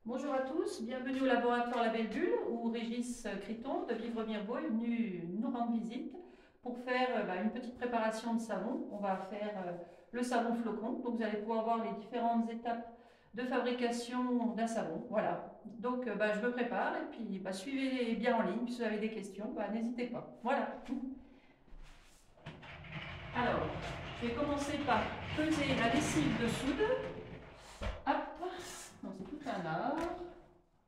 Bonjour à tous, bienvenue au laboratoire La Belle Bulle où Régis Criton de Vivre Mirbeau est venu nous rendre visite pour faire une petite préparation de savon. On va faire le savon flocon, donc vous allez pouvoir voir les différentes étapes de fabrication d'un savon. Voilà, donc je me prépare et puis suivez bien en ligne. Si vous avez des questions, n'hésitez pas. Voilà. Alors, je vais commencer par peser la lessive de soude. Hop, c'est tout un art.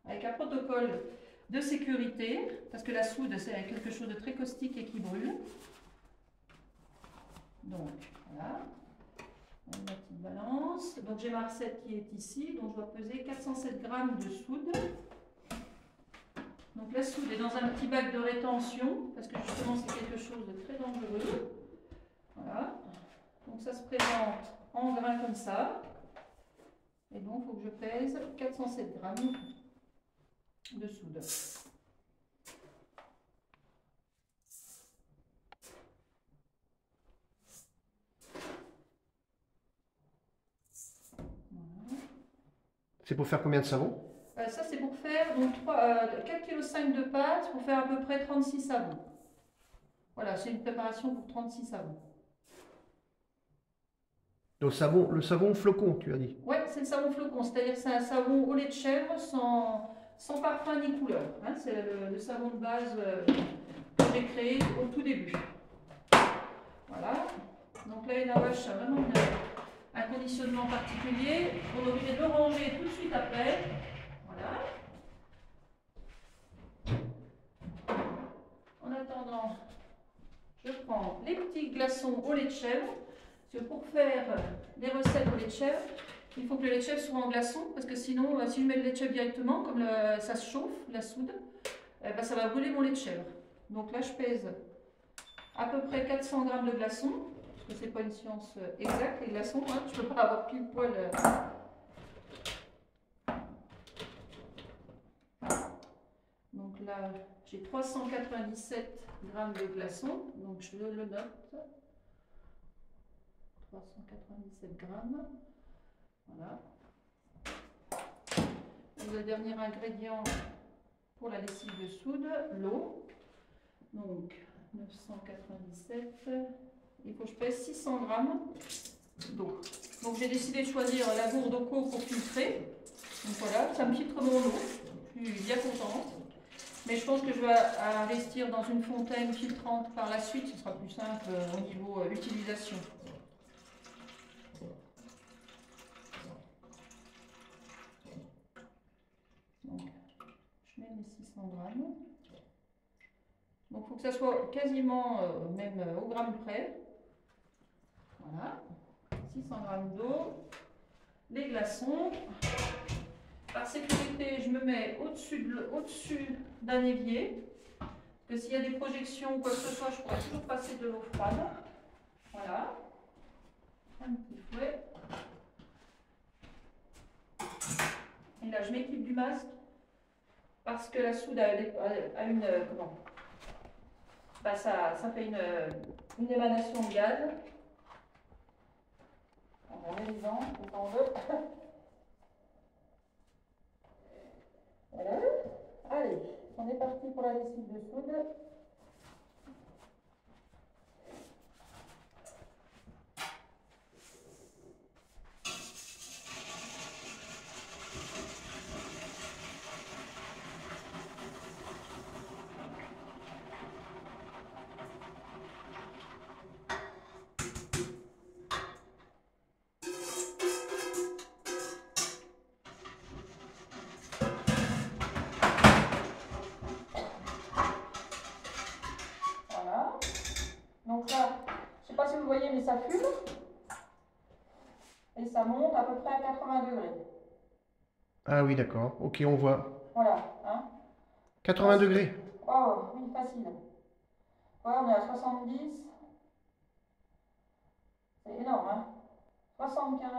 Avec un protocole de sécurité, parce que la soude, c'est quelque chose de très caustique et qui brûle. Donc, voilà. On met la petite balance. Donc, j'ai ma recette qui est ici. Donc, je dois peser 407 grammes de soude. Donc, la soude est dans un petit bac de rétention, parce que justement, c'est quelque chose de très dangereux. Voilà. Donc, ça se présente en grains comme ça. Et donc, il faut que je pèse 407 grammes de soude. C'est pour faire combien de savon? Ça, c'est pour faire donc, 4,5 kg de pâte pour faire à peu près 36 savons. Voilà, c'est une préparation pour 36 savons. Donc le savon flocon, tu as dit? Oui, c'est le savon flocon, c'est-à-dire que c'est un savon au lait de chèvre sans parfum ni couleur. Hein, c'est le savon de base que j'ai créé au tout début. Voilà. Donc là, une vache a vraiment un conditionnement particulier. On est obligé de le ranger tout de suite après. Voilà. En attendant, je prends les petits glaçons au lait de chèvre. Parce que pour faire des recettes au lait de chèvre, il faut que le lait de chèvre soit en glaçon. Parce que sinon, si je mets le lait de chèvre directement, comme ça se chauffe, la soude, ça va brûler mon lait de chèvre. Donc là, je pèse à peu près 400 grammes de glaçons. Parce que ce n'est pas une science exacte, les glaçons. Hein, je ne peux pas avoir pile poil. Donc là, j'ai 397 grammes de glaçons. Donc je le note. 397 grammes. Voilà. Et le dernier ingrédient pour la lessive de soude, l'eau. Donc 997. Il faut que je pèse 600 grammes d'eau. Donc j'ai décidé de choisir la gourde Oco pour filtrer. Donc voilà, ça me filtre mon eau. Je suis bien contente. Mais je pense que je vais investir dans une fontaine filtrante par la suite. Ce sera plus simple au niveau utilisation. Donc, je mets mes 600 grammes. Donc, il faut que ça soit quasiment même au gramme près. Voilà. 600 grammes d'eau. Les glaçons. Par sécurité, je me mets au-dessus d'un évier. Parce que s'il y a des projections ou quoi que ce soit, je pourrais toujours passer de l'eau froide. Voilà. Un petit fouet. Et là, je m'équipe du masque. Parce que la soude a une. Ça fait une émanation de gaz. En réalisant, autant on veut. Voilà. Allez, on est parti pour la lessive de soude. Donc là, je ne sais pas si vous voyez, mais ça fume. Et ça monte à peu près à 80 degrés. Ah oui, d'accord. Ok, on voit. Voilà. Hein. 80 degrés. Oh, oui, facile. Voilà, on est à 70. C'est énorme, hein. 75.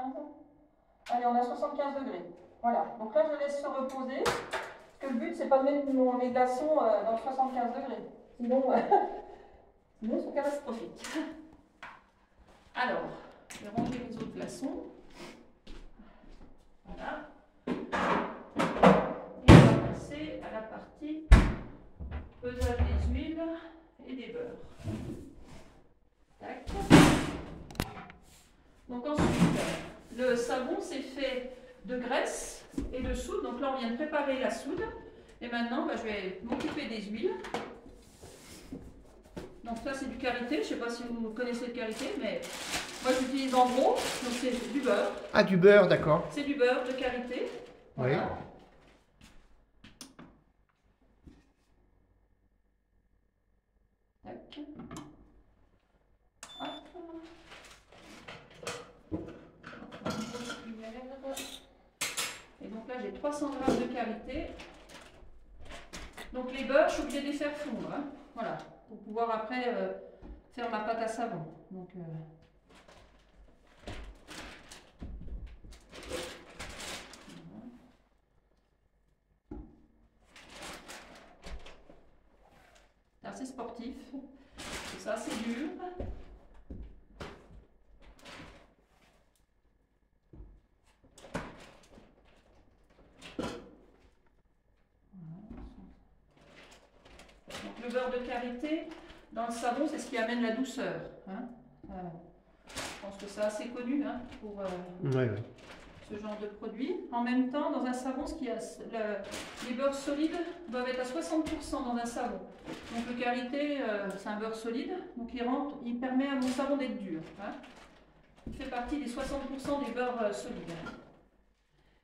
Allez, on est à 75 degrés. Voilà. Donc là, je laisse se reposer. Parce que le but, c'est pas de mettre mes glaçons dans 75 degrés. Sinon, sinon c'est catastrophique. Alors, je vais ranger les autres glaçons. Voilà. la partie pesage des huiles et des beurres. Tac. Donc ensuite, le savon c'est fait de graisse et de soude. Donc là on vient de préparer la soude. Et maintenant je vais m'occuper des huiles. Donc ça c'est du karité. Je ne sais pas si vous connaissez le karité, mais moi j'utilise en gros. Donc c'est du beurre. Ah, du beurre, d'accord. C'est du beurre de karité. Voilà. Oui. Tac. Hop. Et donc là j'ai 300 g de karité. Donc les beurres, je suis obligée de les faire fondre. Hein. Voilà. Pour pouvoir après faire ma pâte à savon. Donc, c'est assez sportif, c'est assez dur. Donc le beurre de karité dans le savon, c'est ce qui amène la douceur. Hein. Je pense que c'est assez connu hein, pour ce genre de produit. En même temps, dans un savon, les beurres solides doivent être à 60% dans un savon. Donc le karité, c'est un beurre solide, donc il permet à mon savon d'être dur. Hein. Il fait partie des 60% des beurres solides.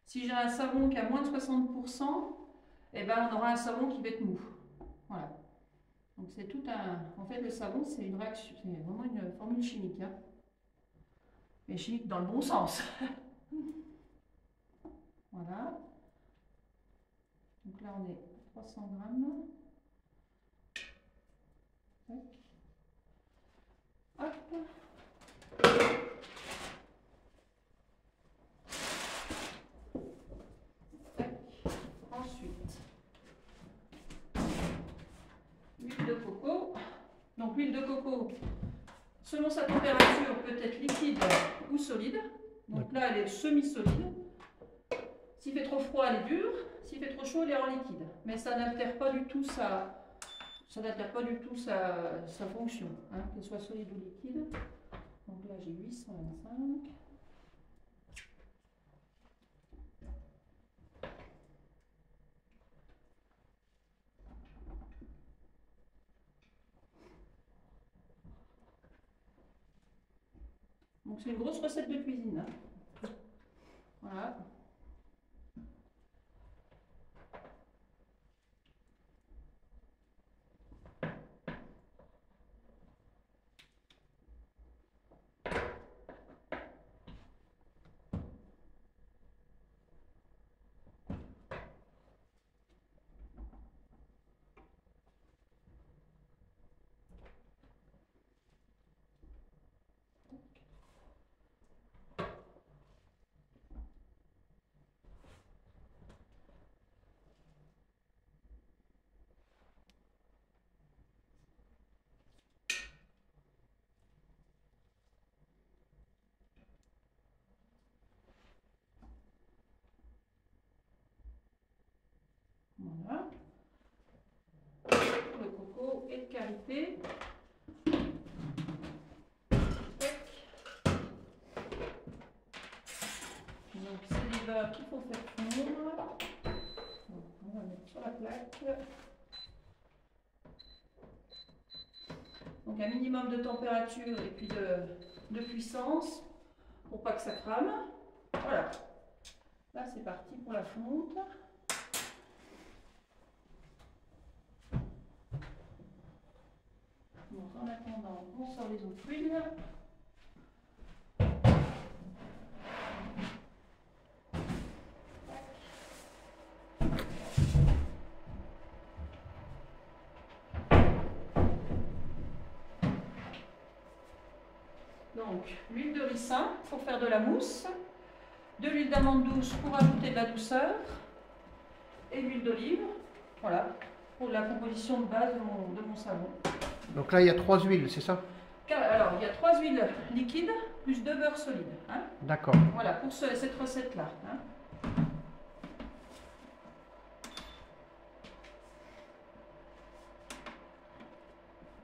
Si j'ai un savon qui a moins de 60%, eh ben, on aura un savon qui va être mou. Voilà. Donc c'est tout un... En fait, le savon, c'est une réaction, c'est vraiment une formule chimique. Hein. Mais chimique dans le bon sens. Voilà. Donc là, on est à 300 grammes. Tac. Hop. Tac. Ensuite, l'huile de coco. Donc l'huile de coco, selon sa température, peut être liquide ou solide. Donc là, elle est semi-solide. S'il fait trop froid, elle est dure. S'il fait trop chaud, elle est en liquide. Mais ça n'altère pas du tout sa fonction, hein, qu'elle soit solide ou liquide. Donc là, j'ai 825. Donc c'est une grosse recette de cuisine. Hein. Voilà. Voilà. Le coco et le karité. Donc c'est des beurres qu'il faut faire fondre. Donc, on va mettre sur la plaque. Donc un minimum de température et puis de puissance pour pas que ça crame. Voilà. Là c'est parti pour la fonte. Donc en attendant, on sort les autres huiles. Donc l'huile de ricin pour faire de la mousse, de l'huile d'amande douce pour ajouter de la douceur et l'huile d'olive, voilà, pour la composition de base de mon savon. Donc là, il y a 3 huiles, c'est ça? Alors, il y a 3 huiles liquides plus 2 beurres solides. Hein. D'accord. Voilà, pour cette recette-là. Hein.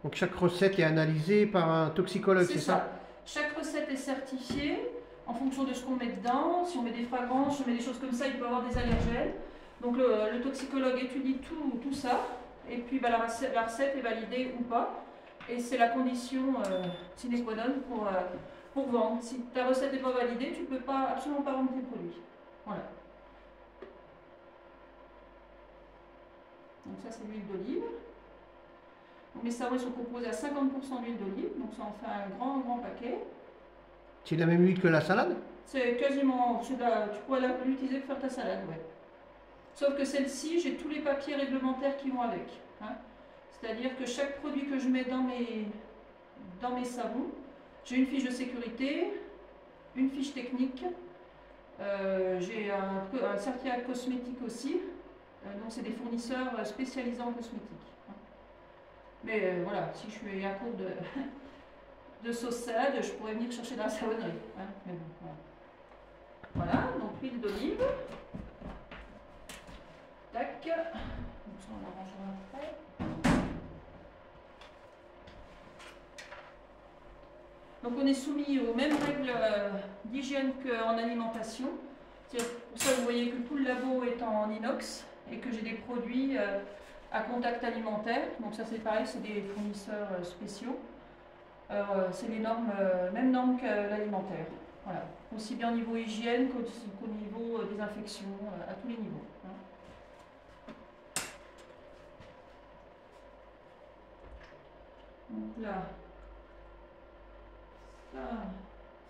Donc chaque recette est analysée par un toxicologue, c'est ça? Chaque recette est certifiée en fonction de ce qu'on met dedans. Si on met des fragrances, si on met des choses comme ça, il peut y avoir des allergènes. Donc le toxicologue étudie tout ça. Et puis la recette est validée ou pas. Et c'est la condition sine qua non pour vendre. Si ta recette n'est pas validée, tu ne peux absolument pas vendre tes produits. Voilà. Donc ça, c'est l'huile d'olive. Donc mes savons sont composés à 50% d'huile d'olive, donc ça en fait un grand paquet. C'est la même huile que la salade? C'est quasiment, tu pourrais l'utiliser pour faire ta salade, ouais. Sauf que celle-ci, j'ai tous les papiers réglementaires qui vont avec. Hein. C'est-à-dire que chaque produit que je mets dans mes savons, j'ai une fiche de sécurité, une fiche technique, j'ai un certificat cosmétique aussi, donc c'est des fournisseurs spécialisés en cosmétique. Mais voilà, si je suis à court de sauce salade, je pourrais venir chercher dans la savonnerie. Hein. Mais bon, voilà, donc l'huile d'olive. Tac. Donc ça, on l'arrangera après. Donc on est soumis aux mêmes règles d'hygiène qu'en alimentation. C'est pour ça que vous voyez que tout le labo est en inox et que j'ai des produits à contact alimentaire. Donc ça c'est pareil, c'est des fournisseurs spéciaux. C'est les normes, mêmes normes que l'alimentaire. Voilà. Aussi bien au niveau hygiène qu'au niveau désinfection, à tous les niveaux. Hein. Donc là, ça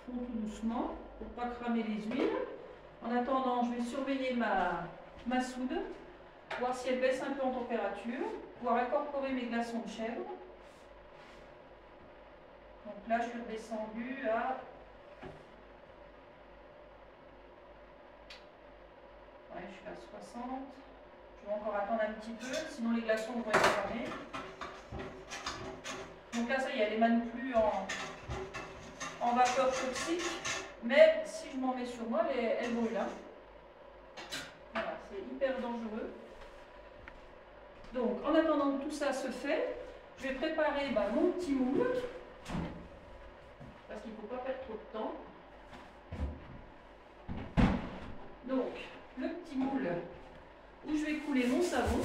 fond tout doucement pour ne pas cramer les huiles. En attendant, je vais surveiller ma soude, voir si elle baisse un peu en température, pouvoir incorporer mes glaçons de chèvre. Donc là, je suis redescendue à... Ouais, je suis à 60. Je vais encore attendre un petit peu, sinon les glaçons vont être cramés. Donc là, ça y est, elle émane plus en vapeur toxique, mais si je m'en mets sur moi, elle brûle. Hein. Voilà, c'est hyper dangereux. Donc, en attendant que tout ça se fait, je vais préparer mon petit moule, parce qu'il ne faut pas perdre trop de temps. Donc, le petit moule où je vais couler mon savon.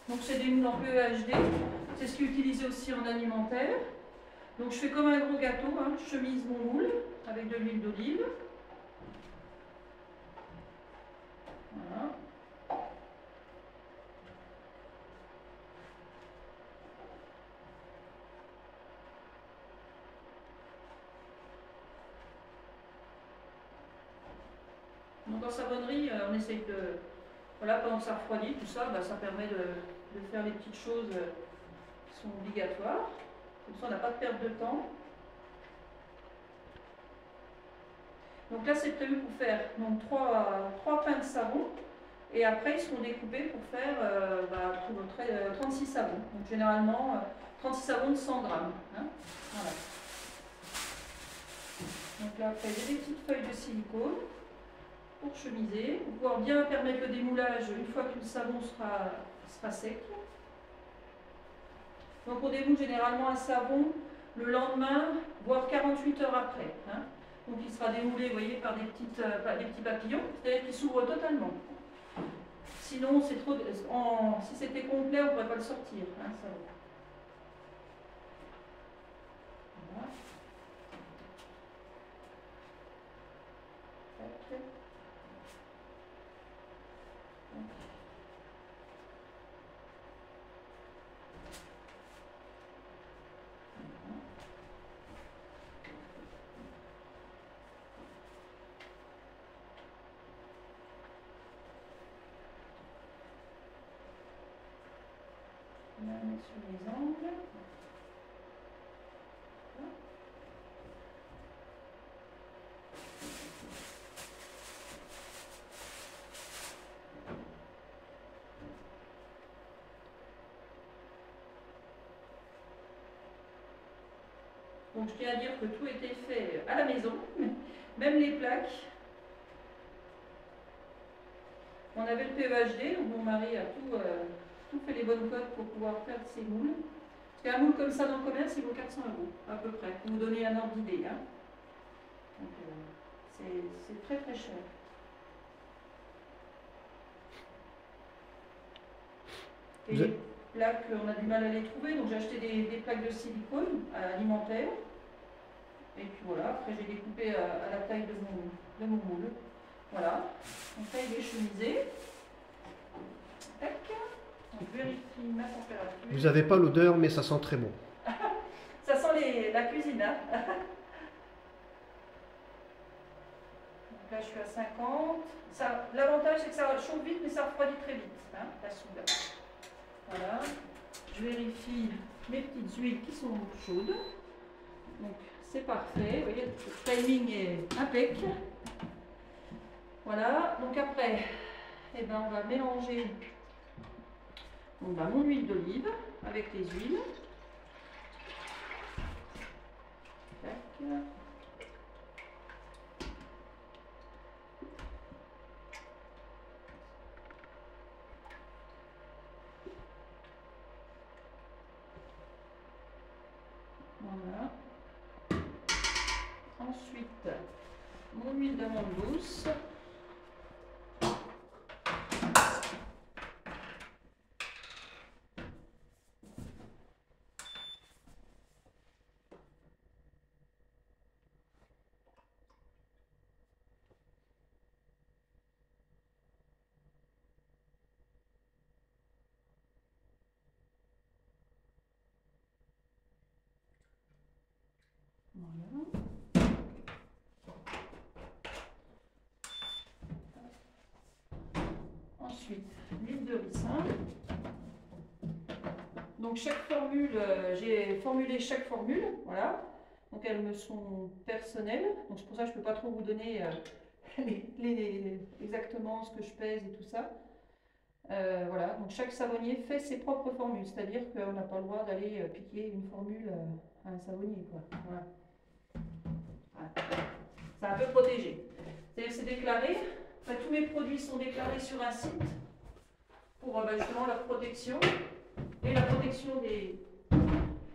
Donc, c'est des moules en PEHD, c'est ce qui est utilisé aussi en alimentaire. Donc, je fais comme un gros gâteau, hein. Je chemise mon moule avec de l'huile d'olive. Voilà. Donc en savonnerie, on essaye de... Voilà, pendant que ça refroidit, tout ça, ça permet de faire les petites choses qui sont obligatoires. Comme ça, on n'a pas de perte de temps. Donc là, c'est prévu pour faire donc, 3 pains de savon. Et après, ils seront découpés pour faire 36 savons. Donc généralement, 36 savons de 100 grammes. Hein. Voilà. Donc là, après, j'ai des petites feuilles de silicone pour chemiser, pour pouvoir bien permettre le démoulage une fois que le savon sera sec. Donc on démoule généralement un savon le lendemain, voire 48 heures après. Hein. Donc il sera démoulé, vous voyez, par des petits papillons, c'est-à-dire qu'il s'ouvre totalement. Sinon, c'est trop. Si c'était complet, on ne pourrait pas le sortir. Hein, ça. Voilà. Tac. On va mettre sur les angles. Donc je tiens à dire que tout était fait à la maison, même les plaques. On avait le PEHD, donc mon mari a tout fait les bonnes cotes pour pouvoir faire ces moules. Parce qu'un moule comme ça dans le commerce, il vaut 400 € à peu près, pour vous donner un ordre d'idée. Hein. Donc c'est très très cher. Et les plaques, on a du mal à les trouver, donc j'ai acheté des plaques de silicone alimentaires. Et puis voilà, après j'ai découpé à la taille de mon moule. Voilà, on taille les chemises. Tac. On vérifie ma température. Vous n'avez pas l'odeur, mais ça sent très bon. Ça sent la cuisine, hein. Donc là je suis à 50. L'avantage c'est que ça chauffe vite, mais ça refroidit très vite, hein, la soude. Voilà. Je vérifie mes petites huiles qui sont chaudes. Donc c'est parfait. Vous voyez, le timing est impeccable. Voilà. Donc après, eh ben, on va mélanger mon huile d'olive avec les huiles. Tac. Voilà. Ensuite, mon huile d'amande douce. Voilà. Ensuite, l'huile de ricin. Donc chaque formule, j'ai formulé chaque formule, voilà. Donc elles me sont personnelles. Donc c'est pour ça que je ne peux pas trop vous donner exactement ce que je pèse et tout ça. Voilà, donc chaque savonnier fait ses propres formules, c'est-à-dire qu'on n'a pas le droit d'aller piquer une formule à un savonnier, quoi. Voilà. Voilà. C'est un peu protégé. C'est déclaré. Enfin, tous mes produits sont déclarés sur un site pour justement leur protection et la protection des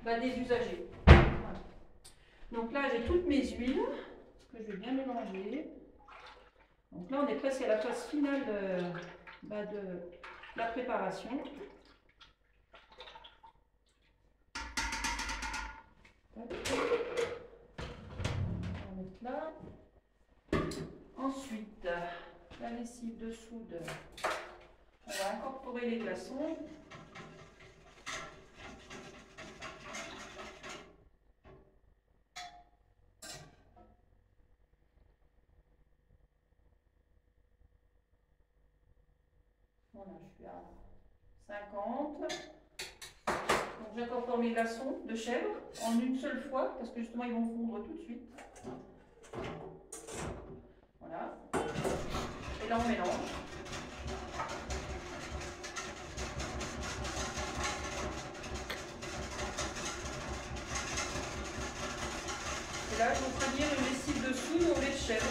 usagers. Voilà. Donc là, j'ai toutes mes huiles que je vais bien mélanger. Donc là, on est presque à la phase finale de la préparation. On va mettre là. Ensuite, la lessive de soude. On va incorporer les glaçons. Voilà, je suis à 50. Donc j'incorpore mes glaçons de chèvre en une seule fois parce que justement ils vont fondre tout de suite. Voilà. Et là on mélange. Et là je vais prévenir une lessive de soude au lait de chèvre.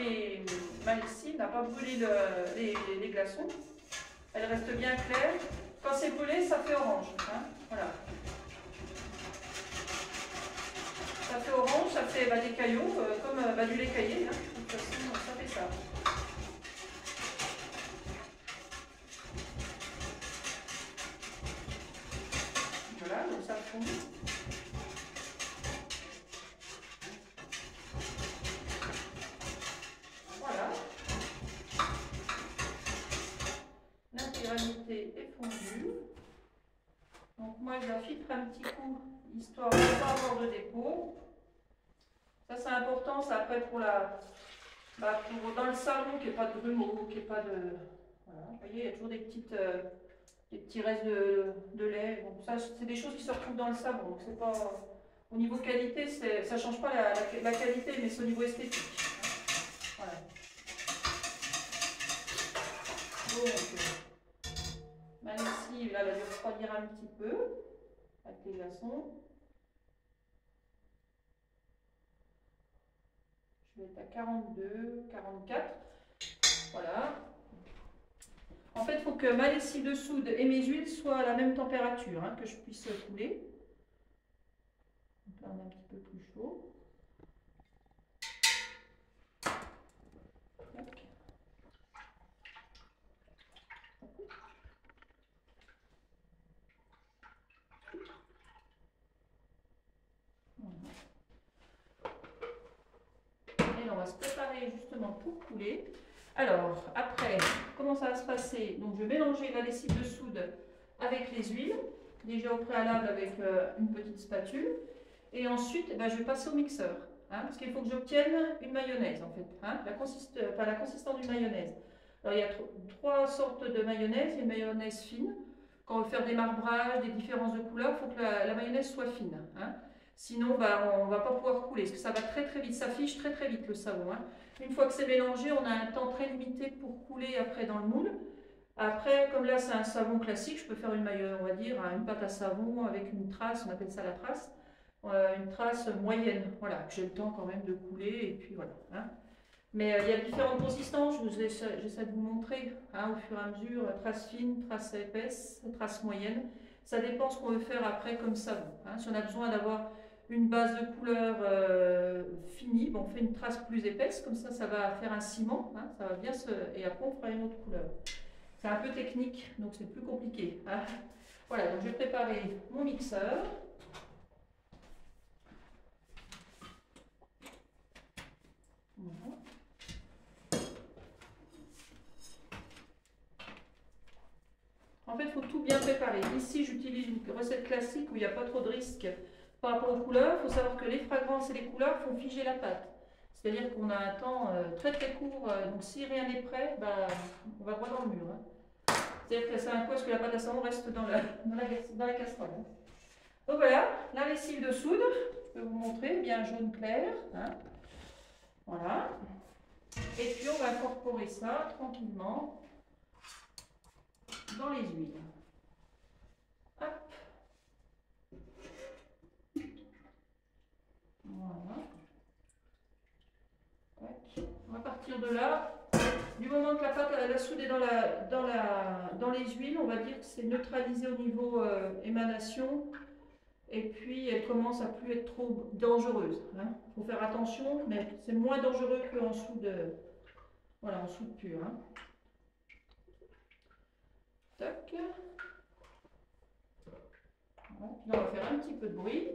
Et ma lessive n'a pas brûlé les glaçons. Elle reste bien claire. Quand c'est brûlé, ça fait orange. Hein, voilà. Ça fait orange, ça fait des caillots, comme du lait caillé. Hein. De toute façon, ça fait ça. Voilà, donc ça fond. Voilà. L'intégralité est fondue. Donc moi je la filtre un petit coup, histoire de ne pas avoir de dépôt. Ça c'est important, c'est après pour dans le salon qu'il n'y ait pas de grumeaux, qu'il n'y ait pas de... Voilà. Vous voyez, il y a toujours des petits restes de lait. Donc ça c'est des choses qui se retrouvent dans le savon. Donc c'est pas... Au niveau qualité, ça ne change pas la qualité, mais c'est au niveau esthétique. Voilà. Donc, ma lessive, là, elle va dû refroidir un petit peu avec les glaçons. je vais être à 42, 44. Voilà. En fait, il faut que ma lessive de soude et mes huiles soient à la même température, hein, que je puisse couler. Donc là, on est un petit peu plus chaud. Tac. Et là, on va se préparer justement pour couler. Alors, après, comment ça va se passer? Donc, je vais mélanger la lessive de soude avec les huiles, déjà au préalable avec une petite spatule. Et ensuite, eh ben, je vais passer au mixeur. Hein, parce qu'il faut que j'obtienne une mayonnaise, en fait. Hein, la consistance d'une mayonnaise. Alors, il y a trois sortes de mayonnaise. Il y a une mayonnaise fine. Quand on veut faire des marbrages, des différences de couleurs, il faut que la mayonnaise soit fine. Hein. Sinon, bah, on ne va pas pouvoir couler, parce que ça va très très vite, ça fiche très très vite le savon. Hein. Une fois que c'est mélangé, on a un temps très limité pour couler après dans le moule. Après, comme là c'est un savon classique, je peux faire on va dire, une pâte à savon avec une trace, on appelle ça la trace, une trace moyenne, voilà, que j'ai le temps quand même de couler, et puis voilà. Hein. Mais il y a différentes consistances, j'essaie de vous montrer hein, au fur et à mesure, trace fine, trace épaisse, trace moyenne. Ça dépend ce qu'on veut faire après comme savon. Hein. Si on a besoin d'avoir une base de couleur finie, bon, on fait une trace plus épaisse, comme ça va faire un ciment, hein, ça va bien se... et après on fera une autre couleur. C'est un peu technique, donc c'est plus compliqué. Hein. Voilà, donc je vais préparer mon mixeur. Voilà. En fait, il faut tout bien préparer. Ici, j'utilise une recette classique où il n'y a pas trop de risques par rapport aux couleurs. Il faut savoir que les fragrances et les couleurs font figer la pâte. C'est-à-dire qu'on a un temps très très court. Donc si rien n'est prêt, bah, on va droit dans le mur. Hein. C'est-à-dire que c'est un coup à ce que la pâte à savon reste dans la casserole. Hein. Donc voilà, la lessive de soude. Je peux vous montrer, bien jaune clair. Hein. Voilà. Et puis on va incorporer ça tranquillement dans les huiles. Hop. Voilà. Tac. On va partir de là. Du moment que la pâte la soude est dans les huiles, on va dire que c'est neutralisé au niveau émanation. Et puis elle commence à plus être trop dangereuse. Hein. Faut faire attention, mais c'est moins dangereux qu'en soude, voilà, en soude pure. Hein. Tac. Voilà. Puis là, on va faire un petit peu de bruit.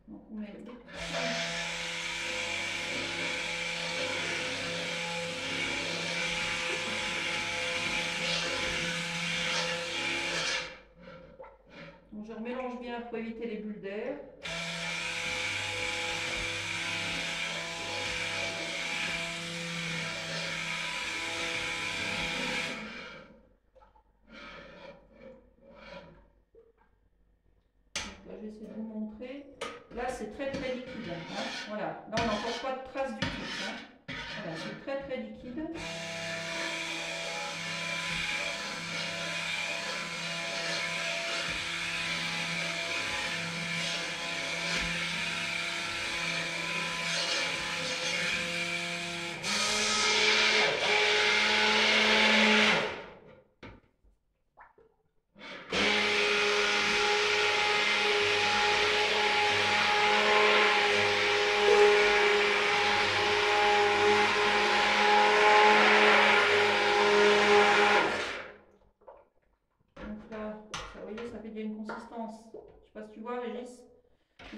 Donc on met des petits... Donc je remélange bien pour éviter les bulles d'air. Là, je vais essayer de vous montrer. Là, c'est très très liquide. Hein. Voilà. Là, on n'a encore pas de trace du tout. Hein. Voilà, c'est très très liquide.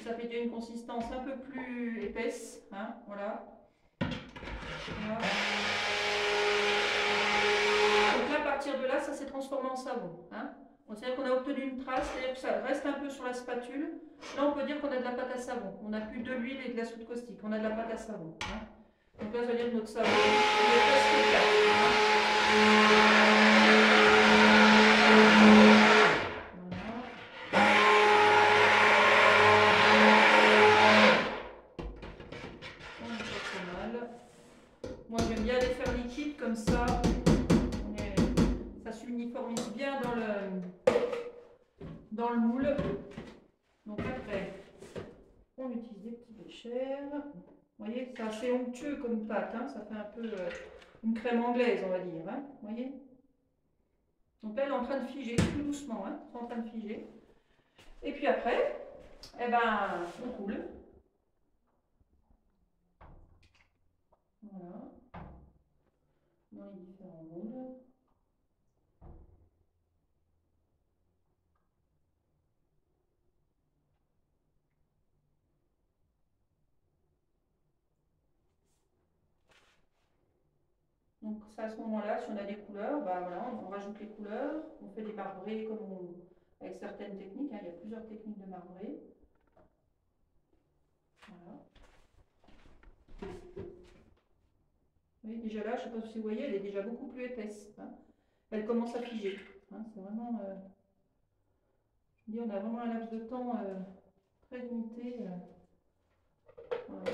Ça fait déjà une consistance un peu plus épaisse, hein, voilà. Voilà. Donc là, à partir de là, ça s'est transformé en savon. Hein. C'est-à-dire qu'on a obtenu une trace, c'est-à-dire que ça reste un peu sur la spatule. Là, on peut dire qu'on a de la pâte à savon. On n'a plus de l'huile et de la soude caustique, on a de la pâte à savon. Hein. Donc là, ça veut dire que notre savon est presque plat. Hein. Moi j'aime bien les faire liquides comme ça, ça s'uniformise bien dans le moule. Donc après, on utilise des petits béchers. Vous voyez, c'est assez onctueux comme pâte, hein, ça fait un peu une crème anglaise, on va dire. Hein, vous voyez? Donc là, elle est en train de figer, tout doucement, hein, c'est en train de figer. Et puis après, eh ben, on roule. Voilà. Dans les différents moules. Donc c'est à ce moment-là, si on a des couleurs, bah voilà, on rajoute les couleurs, on fait des marbrés comme avec certaines techniques, hein, il y a plusieurs techniques de marbré. Voilà. Vous voyez, déjà là, je ne sais pas si vous voyez, elle est déjà beaucoup plus épaisse. Hein. Elle commence à figer. Hein, c'est vraiment. Je dis, on a vraiment un laps de temps très limité. Voilà.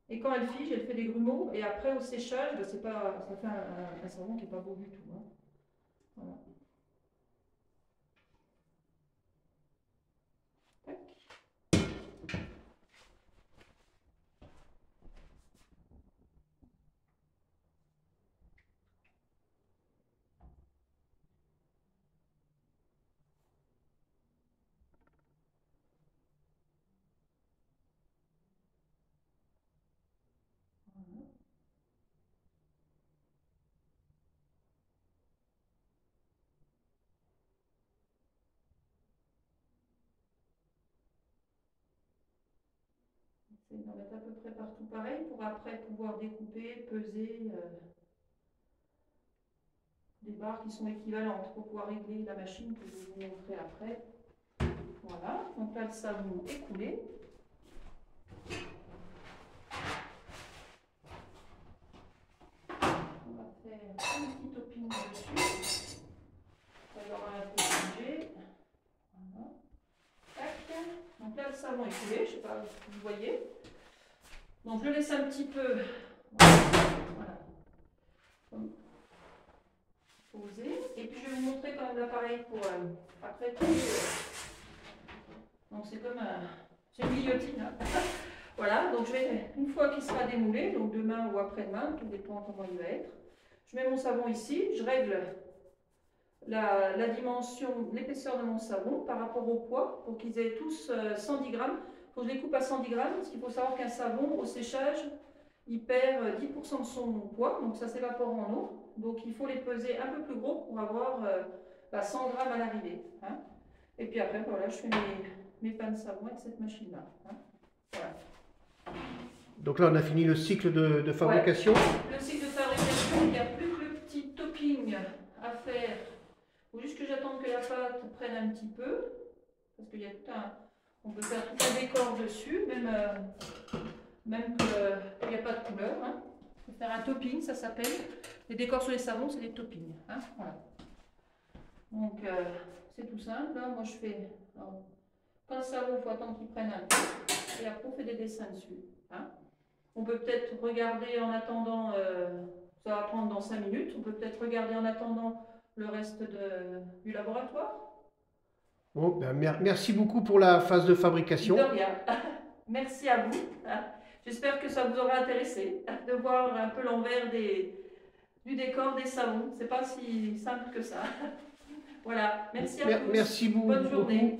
Et quand elle fige, elle fait des grumeaux. Et après, au séchage, ben, ça fait un savon qui n'est pas beau du tout. Hein. Voilà. Tac. Voilà. C'est d'en mettre à peu près partout pareil pour après pouvoir découper, peser des barres qui sont équivalentes pour pouvoir régler la machine que je vais vous montrer après. Voilà, donc là le savon est coulé. On va faire un petit topping dessus. Ça y aura un peu changé. Voilà. Tac. Donc là le savon est coulé, je ne sais pas si vous voyez. Donc je le laisse un petit peu. Voilà. Poser. Et puis je vais vous montrer quand même l'appareil pour après tout. Donc c'est comme c'est une guillotine. Hein. Voilà, donc je vais, une fois qu'il sera démoulé, donc demain ou après-demain, tout dépend comment il va être, je mets mon savon ici, je règle la dimension, l'épaisseur de mon savon par rapport au poids, pour qu'ils aient tous 110 grammes. Il faut que je les coupe à 110 grammes, parce qu'il faut savoir qu'un savon, au séchage, il perd 10% de son poids, donc ça s'évapore en eau. Donc il faut les peser un peu plus gros pour avoir 100 grammes à l'arrivée. Hein. Et puis après, voilà, je fais mes pains de savon avec cette machine-là. Hein. Voilà. Donc là, on a fini le cycle de fabrication. Ouais. Le cycle de fabrication, il n'y a plus que le petit topping à faire. Il faut juste que j'attende que la pâte prenne un petit peu. Parce qu'il y a tout un... On peut faire tout un décor dessus, même qu'il n'y a pas de couleur. Hein. On peut faire un topping, ça s'appelle. Les décors sur les savons, c'est des toppings. Hein. Voilà. Donc, c'est tout simple. Là, moi, je fais... Alors, quand le savon, il faut attendre qu'il prenne un peu. Et après, on fait des dessins dessus. Hein. On peut peut-être regarder en attendant, ça va prendre dans 5 minutes, on peut peut-être regarder en attendant le reste du laboratoire. Bon, ben, merci beaucoup pour la phase de fabrication. De rien. Merci à vous. J'espère que ça vous aura intéressé de voir un peu l'envers du décor des savons. C'est pas si simple que ça. Voilà, merci à tous. Merci beaucoup. Bonne journée.